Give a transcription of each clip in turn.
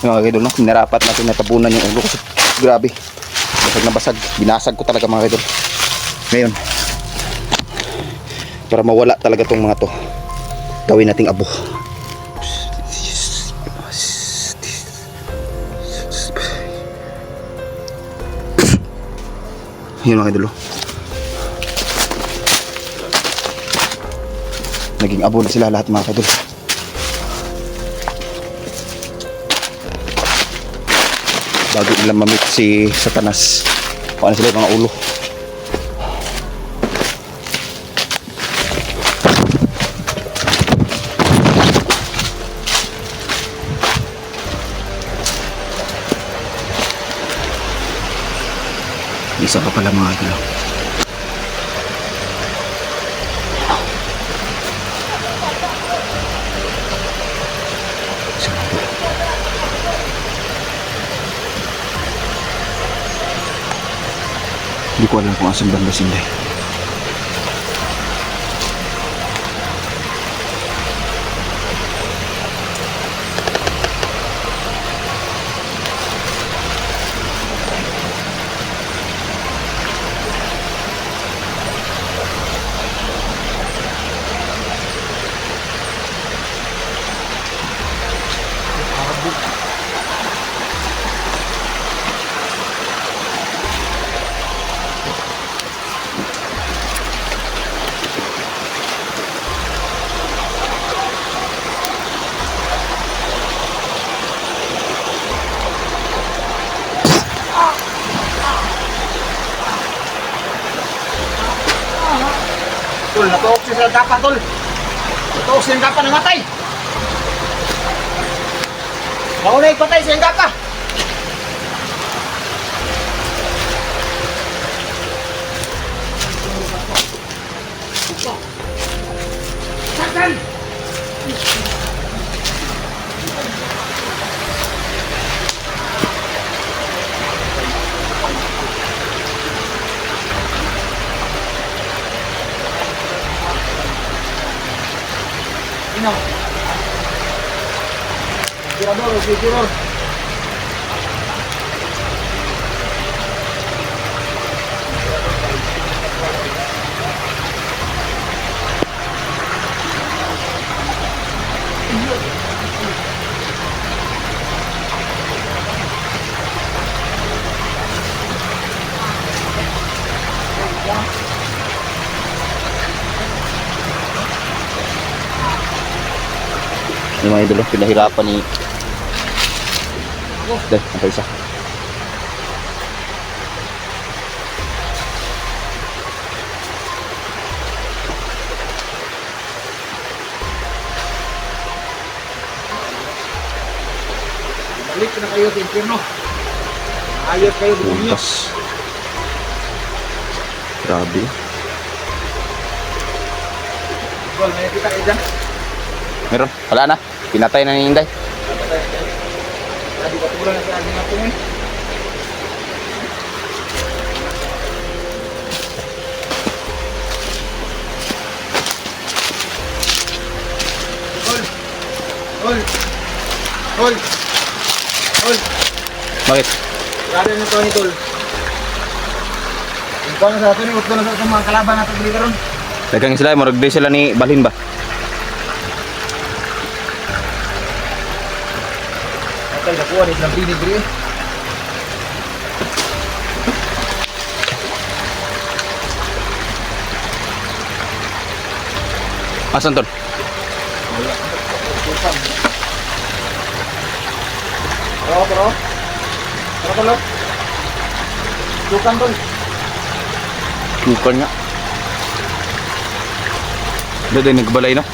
Mga idol, no? Minarapat natin natabunan yung ulo kasi grabe, basag na basag, binasag ko talaga mga idol. Ngayon, para mawala talaga tong mga to, gawin nating abo. Yun mga idol, naging abo na sila lahat mga idol. Bago nila mamit si Satanas, kung ano sila yung mga ulo. Isa pa pala mga idol. Hindi ko alam kung asan banda sila. Tol, natuok siya sa dapat, tol. Natuok siya sa dapat, namatay. Mauna ipatay siya sa dapat. Saksan! Ino. Tirador, tirador. Yung mga idol, pinahirapan ni dahil, ang isa. Balik na kayo sa impyerno. Ayos kayo sa inyo. Buntas. Grabe. Tol, may kita kayo dyan. Meron, wala na. Pinatay na ni Inday. Tadi patulang na sa ating natin. Tol. Tol. Tol. Tol. Bakit? Grabe na ito ni Tol. Ikaw na sa atin, utlo na sa mga kalaban natin dito ron. Dagang sila, maragday sila ni Balhin ba? Patay na kuha, isang binigri eh. Asan tol? Pero. Tol. Dukan Tol. Bukan nga. Doon din nagbalay na.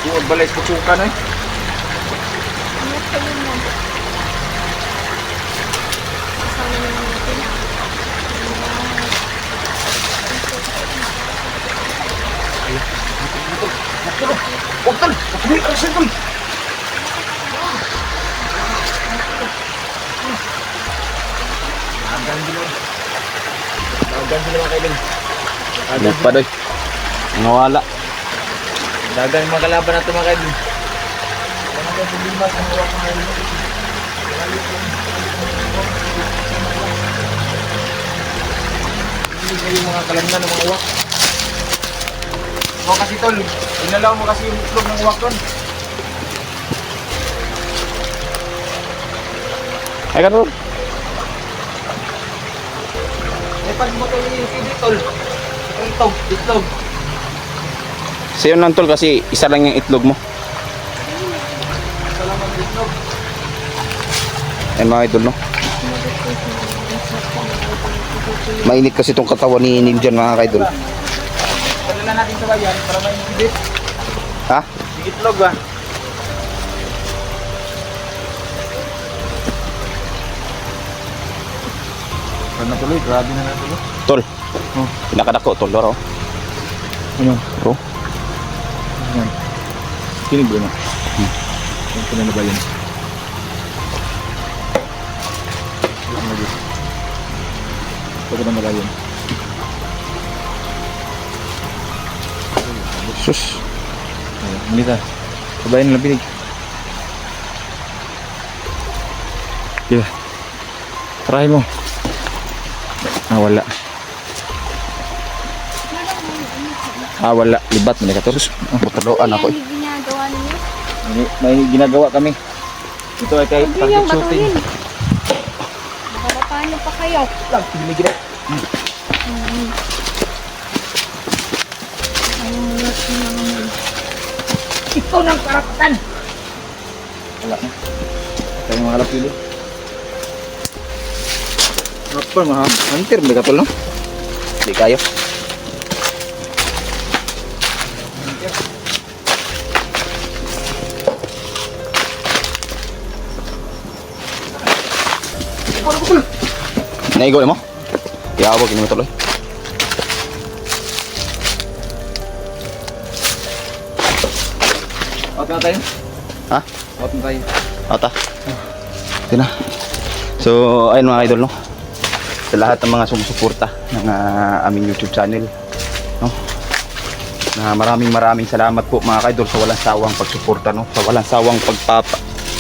Huwag balay sa putsukan eh. Ano kayo mo? Kasama naman natin. Huwag tol! Nakabili ka sa tol! Dagan sila. Dagan sila mga kaibigan. Hindi pa doy. Nawala. Dagan yung mga kalaban natin mga kaibigan. Ano ba yung limas ang hawak ng kaibigan? Hindi kayo mga kalamnan ng mga uwak. O kasi tol, inalaw mo kasi yung itlog ng uwak doon. Ay ka doon. Eh pag mo tol yung TV tol, ang itlog. Sa'yo lang tol kasi isa lang yung itlog mo. Salamat ng itlog. Ayan mga idol, no? Mainit kasi itong katawan ni Nim dyan mga idol. Padala natin sa bayan para may hindi. Ha? Yung itlog ba? Ano na tuloy? Grabe na na tuloy. Tol. Oh. Pinakadako tol, laro. Ano? Bro. Yan. Kinig ba na? Ano ko na ba yun? Ano na dito? Ito ko na ba yun? Sus. Hindi ta. Sabayin na pinig. Diba? Try mo. Ah, wala. Wala. Libat mo na ka terus. Butaloan ako eh. Ano ginagawa ninyo? May ginagawa kami. Ito ay kay Hindi target yung shooting. batuhin. Baka paano pa kayo? Lang, pinigil. Ito ng karapatan. Wala na. Tayo mga kalapili. Apa mga hunter mo ka tol, no? Di kayo. Naigo mo? Iawag ini mo tuloy. Out na tayo. Ha? Out na tayo. Ata. Ito na. So, ayun mga idol, no? Sa lahat ng mga sumusuporta ng aming YouTube channel, no? Na maraming salamat po mga idol sa walang sawang pagsuporta, no? Sa walang sawang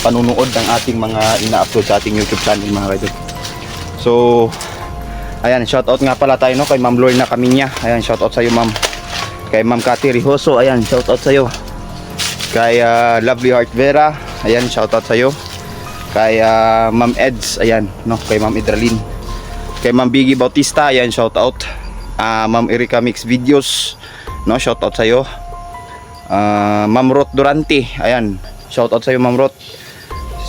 panunood ng ating mga ina-upload sa ating YouTube channel mga idol. So, ayan, shoutout nga pala tayo, no? Kay Ma'am Lorna Kaminya. Ayan, shoutout sa iyo, Ma'am. Kay Ma'am Cathy Rijoso, ayan, shoutout sa iyo. Kay Lovely Heart Vera, ayan, shoutout sa iyo. Kay Ma'am Eds, ayan, no? Kay Ma'am Idralin. Kay Ma'am Biggie Bautista, ayan, shoutout. Ma'am Erika Mix Videos, no? Shoutout sa iyo. Ma'am Ruth Durante, ayan, shoutout sa iyo, Ma'am Ruth.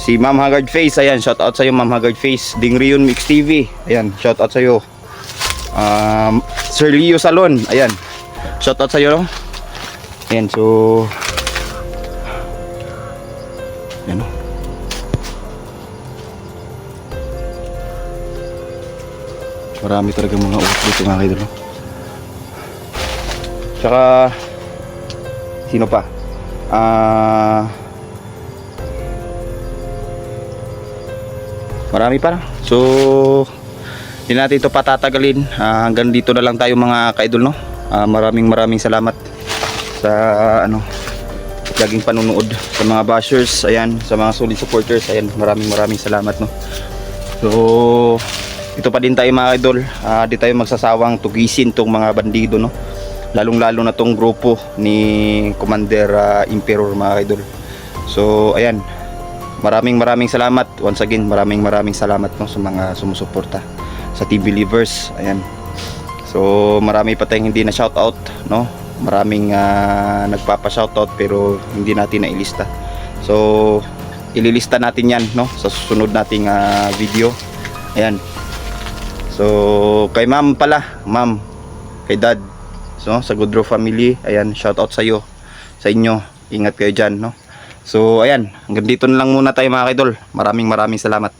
Si Ma'am Haggard Face, ayan, shoutout sa iyo, Ma'am Haggard Face. Ding Rion Mix TV, ayan, shoutout sa iyo. Sir Leo Salon, ayan, shoutout sa iyo, no? Ayan, so ayan, no? Marami talaga mga ulat dito mga idol, no? Tsaka sino pa? Marami pa. So hindi natin ito patatagalin. Hanggang dito na lang tayo mga kaidol, no? Maraming salamat sa laging panunood sa mga bashers, ayan, sa mga solid supporters, ayan, maraming salamat, no? So ito pa din tayo mga idol, di tayo magsasawang tugisin tong mga bandido, no? Lalong-lalo na tong grupo ni Commander Emperor mga idol. So ayan, maraming salamat once again, maraming salamat, no, sa mga sumusuporta sa Team Believers, ayan. So marami pa tayong hindi na shoutout, no? Maraming nagpapa-shoutout pero hindi natin nailista. So ililista natin 'yan, no, sa susunod nating video. Ayan. So kay Ma'am pala, Ma'am, kay Dad, so sa Goodrow family, ayan, shoutout sa iyo, sa inyo. Ingat kayo diyan, no. So ayan, hanggang dito na lang muna tayo mga idol. Maraming salamat.